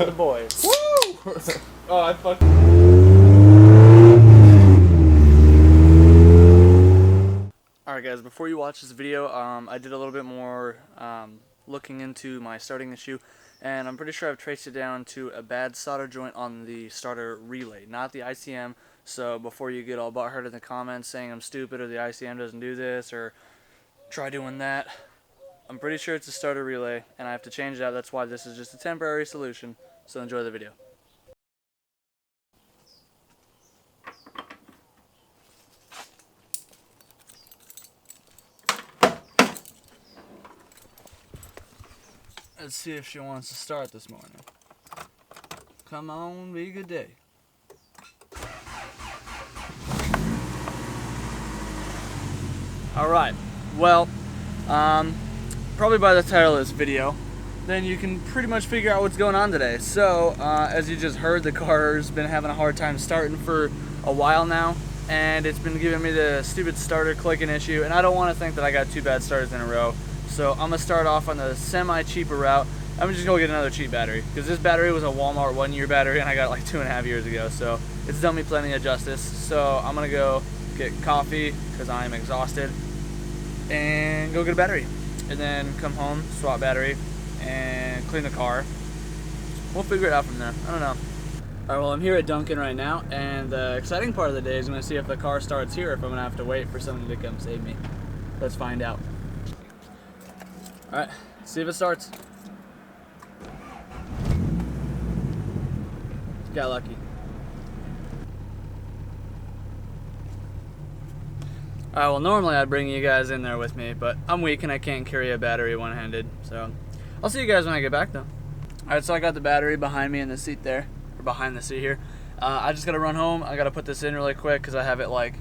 for the boys. Woo! Oh, I fucked. Alright guys, before you watch this video, I did a little bit more looking into my starting issue, and I'm pretty sure I've traced it down to a bad solder joint on the starter relay, not the ICM. So before you get all butthurt in the comments saying I'm stupid or the ICM doesn't do this or try doing that, I'm pretty sure it's a starter relay and I have to change it out. That's why this is just a temporary solution. So enjoy the video. Let's see if she wants to start this morning. Come on, be a good day. Alright, well, probably by the title of this video, then you can pretty much figure out what's going on today. So, as you just heard, the car's been having a hard time starting for a while now, and it's been giving me the stupid starter clicking issue, and I don't want to think that I got two bad starters in a row. So I'm going to start off on the semi-cheaper route. I'm just going to get another cheap battery, because this battery was a Walmart 1-year battery, and I got it like 2.5 years ago, so it's done me plenty of justice. So I'm going to go get coffee, because I am exhausted, and go get a battery. And then come home, swap battery, and clean the car. We'll figure it out from there. I don't know. Alright, well, I'm here at Dunkin' right now, and the exciting part of the day is going to see if the car starts here, or if I'm going to have to wait for somebody to come save me. Let's find out. Alright, see if it starts. Got lucky. Alright, well, normally I'd bring you guys in there with me, but I'm weak and I can't carry a battery one-handed, so I'll see you guys when I get back, though. Alright, so I got the battery behind me in the seat there, or behind the seat here. I just gotta run home. I gotta put this in really quick because I have it like,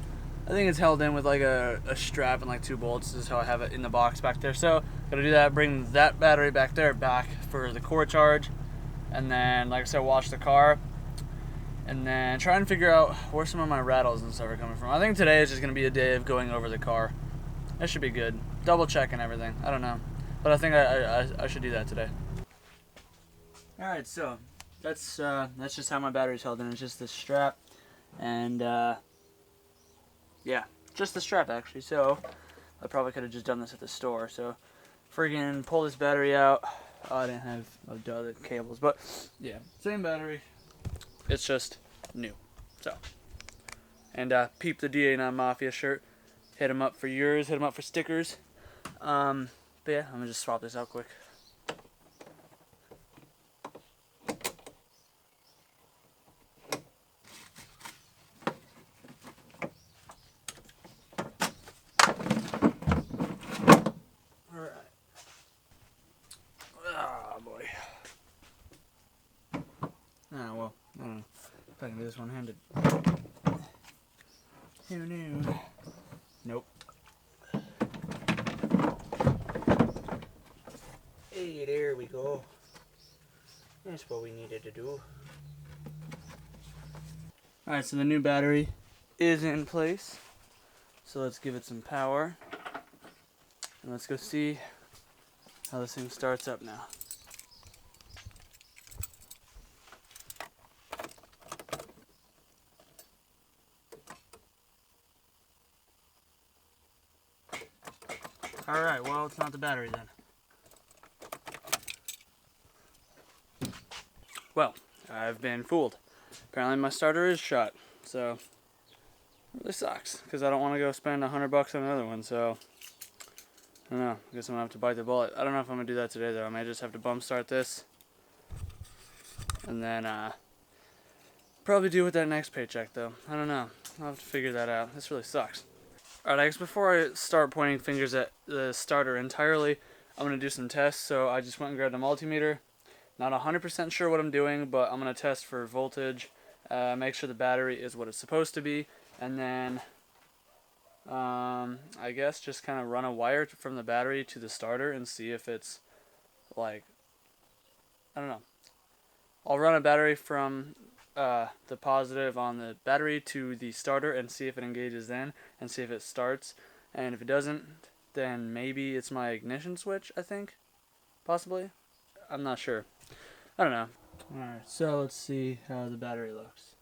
I think it's held in with like a strap and like 2 bolts. This is how I have it in the box back there. So gotta do that, bring that battery back there back for the core charge, and then, like I said, wash the car, and then try and figure out where some of my rattles and stuff are coming from. I think today is just gonna be a day of going over the car. That should be good. Double checking everything. I don't know, but I think I should do that today. All right, so that's just how my battery's held in. It's just this strap, and yeah, just the strap actually. So I probably could have just done this at the store. So friggin' pull this battery out. Oh, I didn't have the cables, but yeah, same battery. It's just new. So, and peep the DA9 Mafia shirt. Hit him up for yours. Hit him up for stickers. But yeah, I'm gonna just swap this out quick. Oh, well, I don't know if I can do this one-handed. Who knew? Nope. Hey, there we go. That's what we needed to do. Alright, so the new battery is in place. So let's give it some power. And let's go see how this thing starts up now. Alright, well, it's not the battery then. Well, I've been fooled. Apparently my starter is shot, so it really sucks, because I don't want to go spend $100 on another one, so I don't know. I guess I'm going to have to bite the bullet. I don't know if I'm going to do that today, though. I may just have to bump start this, and then probably do with that next paycheck, though. I don't know. I'll have to figure that out. This really sucks. Alright, I guess before I start pointing fingers at the starter entirely, I'm going to do some tests. So I just went and grabbed a multimeter. Not 100% sure what I'm doing, but I'm going to test for voltage, make sure the battery is what it's supposed to be, and then I guess just kind of run a wire from the battery to the starter and see if it's like, I don't know. I'll run a battery from the positive on the battery to the starter and see if it engages then and see if it starts. And if it doesn't, then maybe it's my ignition switch, I think. Possibly. I'm not sure. I don't know. Alright, so let's see how the battery looks.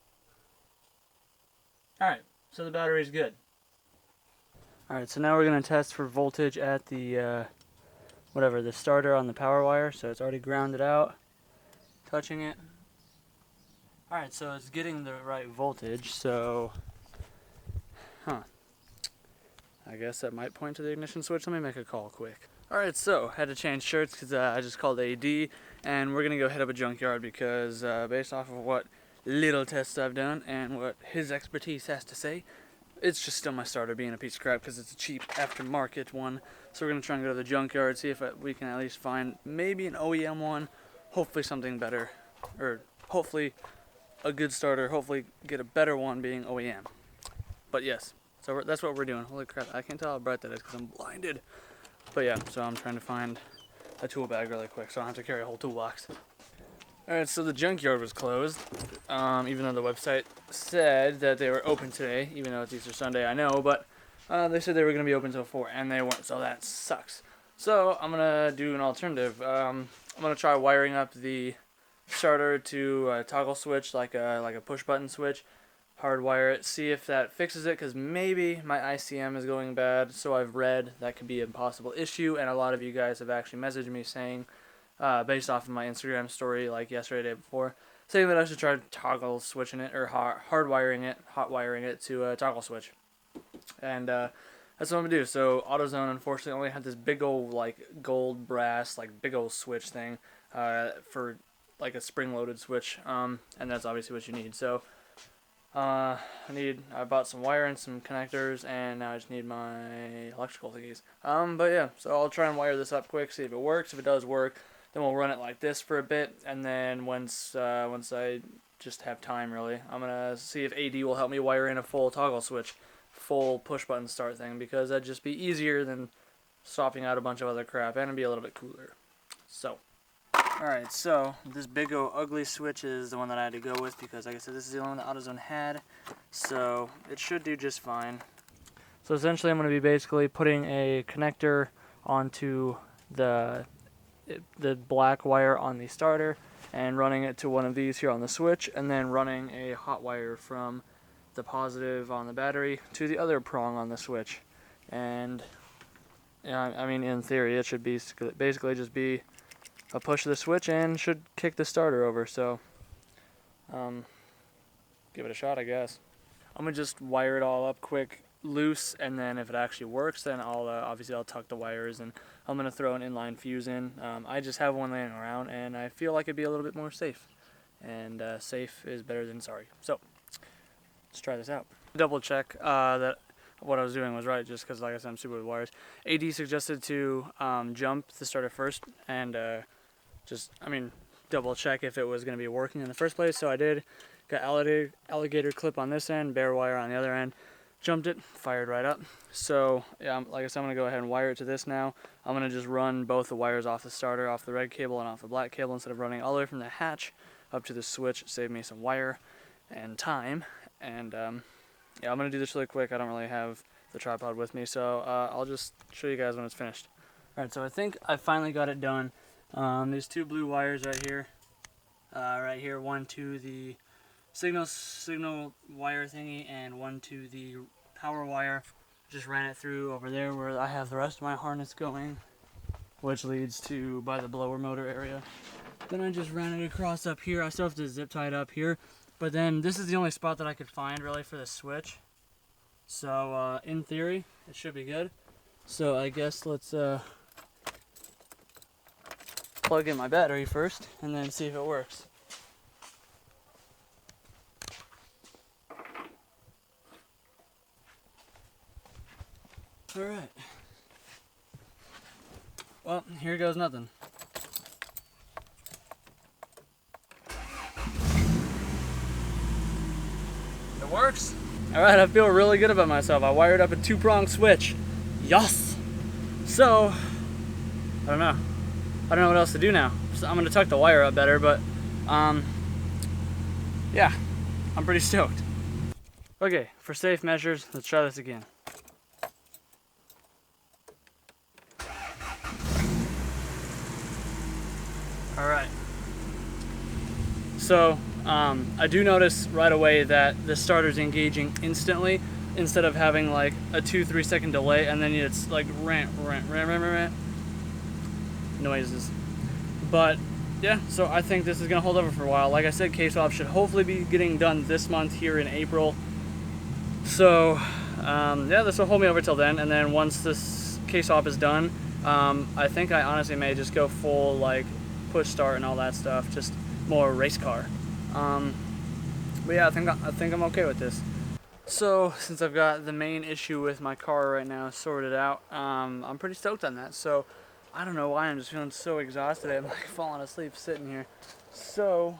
Alright, so the battery's good. Alright, so now we're going to test for voltage at the, the starter on the power wire. So it's already grounded out. Touching it. Alright, so it's getting the right voltage, so... I guess that might point to the ignition switch. Let me make a call quick. Alright, so had to change shirts because I just called AD, and we're going to go hit up a junkyard because based off of what little tests I've done and what his expertise has to say, it's just still my starter being a piece of crap because it's a cheap aftermarket one. So we're going to try and go to the junkyard, see if we can at least find maybe an OEM one, hopefully something better, or hopefully a good starter, hopefully get a better one being OEM. But yes, so that's what we're doing. Holy crap, I can't tell how bright that is because I'm blinded. But yeah, so I'm trying to find a tool bag really quick so I don't have to carry a whole toolbox. Alright, so the junkyard was closed, even though the website said that they were open today, even though it's Easter Sunday, I know, but they said they were going to be open till 4, and they weren't, so that sucks. So I'm going to do an alternative. I'm going to try wiring up the starter to a toggle switch, like a push button switch, hardwire it, see if that fixes it, because maybe my ICM is going bad, so I've read that could be a possible issue, and a lot of you guys have actually messaged me saying, based off of my Instagram story like yesterday, the day before, saying that I should try toggle switching it, or hot wiring it to a toggle switch. And that's what I'm going to do. So AutoZone unfortunately only had this big old like gold brass, like big old switch thing for like a spring-loaded switch, and that's obviously what you need. So I bought some wire and some connectors, and now I just need my electrical thingies. But yeah, so I'll try and wire this up quick, see if it works. If it does work, then we'll run it like this for a bit, and then once I just have time, really, I'm gonna see if AD will help me wire in a full toggle switch, full push button start thing, because that'd just be easier than swapping out a bunch of other crap, and it'd be a little bit cooler. So. Alright, so this big old ugly switch is the one that I had to go with because, like I said, this is the only one that AutoZone had, so it should do just fine. So essentially I'm going to be basically putting a connector onto the black wire on the starter and running it to one of these here on the switch, and then running a hot wire from the positive on the battery to the other prong on the switch. And yeah, I mean, in theory it should be basically just be a push of the switch and should kick the starter over, so give it a shot, I guess. I'm gonna just wire it all up quick, loose, and then if it actually works, then obviously I'll tuck the wires, and I'm gonna throw an inline fuse in. I just have one laying around, and I feel like it'd be a little bit more safe, and safe is better than sorry. So let's try this out. Double check that what I was doing was right, just because, like I said, I'm stupid with wires. AD suggested to jump the starter first, and double check if it was going to be working in the first place. So I did. Got alligator clip on this end, bare wire on the other end. Jumped it, fired right up. So yeah, like I said, I'm going to go ahead and wire it to this now. I'm going to just run both the wires off the starter, off the red cable and off the black cable, instead of running all the way from the hatch up to the switch. Save me some wire and time. And yeah, I'm going to do this really quick. I don't really have the tripod with me, so I'll just show you guys when it's finished. Alright, so I think I finally got it done. There's two blue wires right here, one to the signal wire thingy and one to the power wire. Just ran it through over there where I have the rest of my harness going, which leads to by the blower motor area. Then I just ran it across up here. I still have to zip tie it up here, but then this is the only spot that I could find really for the switch. So in theory it should be good. So I guess let's plug in my battery first and then see if it works. Alright. Well, here goes nothing. It works. Alright, I feel really good about myself. I wired up a two-prong switch. Yes! So, I don't know what else to do now. So I'm gonna tuck the wire up better, but yeah, I'm pretty stoked. Okay, for safe measures, let's try this again. Alright. So I do notice right away that the starter's engaging instantly instead of having like a 2-3 second delay, and then it's like rant noises. But yeah, so I think this is gonna hold over for a while. Like I said, case swap should hopefully be getting done this month here in April. So yeah, this will hold me over till then, and then once this case swap is done, I think I honestly may just go full like push start and all that stuff, just more race car. But yeah, I think I'm okay with this. So since I've got the main issue with my car right now sorted out, I'm pretty stoked on that. So I don't know why I'm just feeling so exhausted. I'm like falling asleep sitting here. So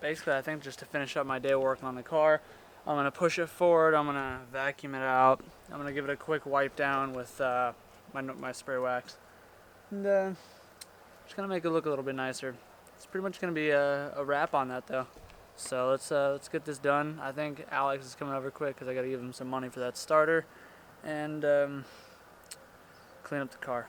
basically, I think just to finish up my day working on the car, I'm gonna push it forward. I'm gonna vacuum it out. I'm gonna give it a quick wipe down with my spray wax, and just gonna make it look a little bit nicer. It's pretty much gonna be a wrap on that though. So let's get this done. I think Alex is coming over quick because I gotta give him some money for that starter, and clean up the car.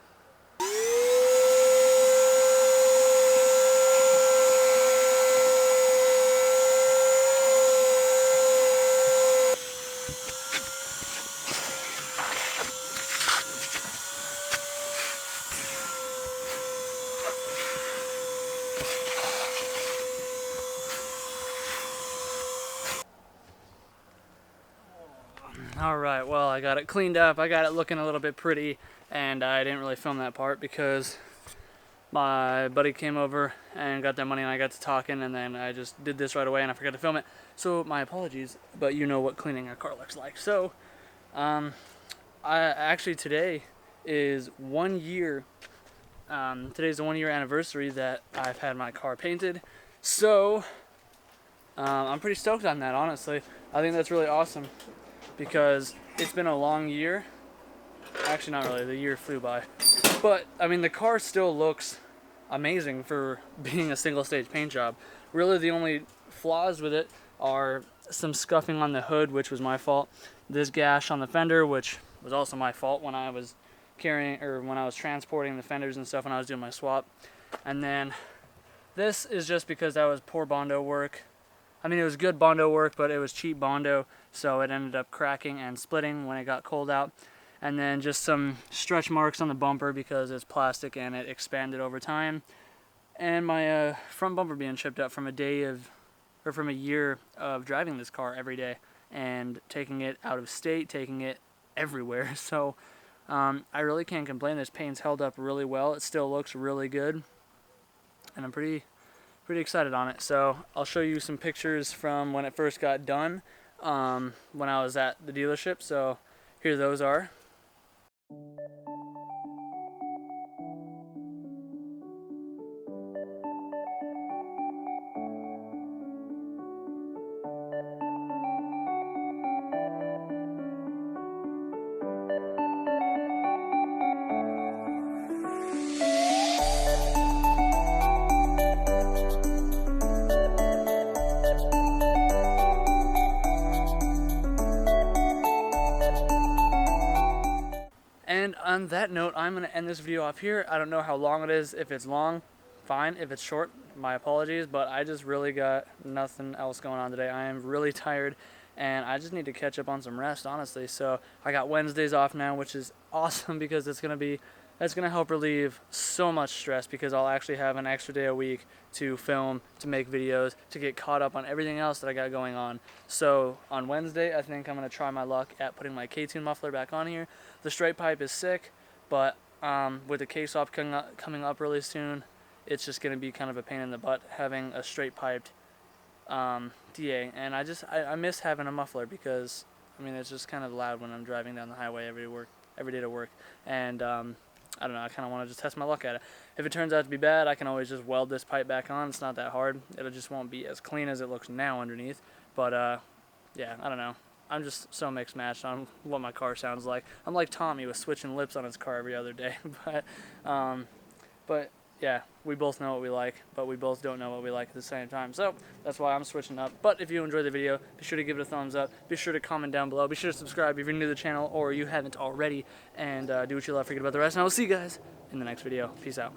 Alright, well, I got it cleaned up, I got it looking a little bit pretty, and I didn't really film that part because my buddy came over and got that money and I got to talking, and then I just did this right away and I forgot to film it. So my apologies, but you know what cleaning a car looks like. So I actually today is 1 year. Today's the 1 year anniversary that I've had my car painted. So I'm pretty stoked on that, honestly. I think that's really awesome because it's been a long year. Actually, not really. The year flew by. But, I mean, the car still looks amazing for being a single stage paint job. Really, the only flaws with it are some scuffing on the hood, which was my fault. This gash on the fender, which was also my fault when I was when I was transporting the fenders and stuff when I was doing my swap. And then this is just because that was poor Bondo work. I mean, it was good Bondo work, but it was cheap Bondo, so it ended up cracking and splitting when it got cold out. And then just some stretch marks on the bumper because it's plastic and it expanded over time. And my front bumper being chipped up from from a year of driving this car every day and taking it out of state, taking it everywhere. So I really can't complain. This paint's held up really well. It still looks really good, and I'm pretty excited on it. So I'll show you some pictures from when it first got done, when I was at the dealership. So here those are. And on that note, I'm going to end this video off here. I don't know how long it is. If it's long, fine. If it's short, my apologies. But I just really got nothing else going on today. I am really tired, and I just need to catch up on some rest, honestly. So I got Wednesdays off now, which is awesome because that's going to help relieve so much stress because I'll actually have an extra day a week to film, to make videos, to get caught up on everything else that I got going on. So on Wednesday, I think I'm going to try my luck at putting my K-Tune muffler back on here. The straight pipe is sick, but with the K-swap coming up really soon, it's just going to be kind of a pain in the butt having a straight piped DA. And I miss having a muffler because, I mean, it's just kind of loud when I'm driving down the highway every day to work. And I don't know, I kind of want to just test my luck at it. If it turns out to be bad, I can always just weld this pipe back on. It's not that hard. It just won't be as clean as it looks now underneath. But yeah, I don't know. I'm just so mixed matched on what my car sounds like. I'm like Tommy with switching lips on his car every other day. But yeah, we both know what we like, but we both don't know what we like at the same time. So that's why I'm switching up. But if you enjoyed the video, be sure to give it a thumbs up. Be sure to comment down below. Be sure to subscribe if you're new to the channel or you haven't already. And do what you love. Forget about the rest. And I will see you guys in the next video. Peace out.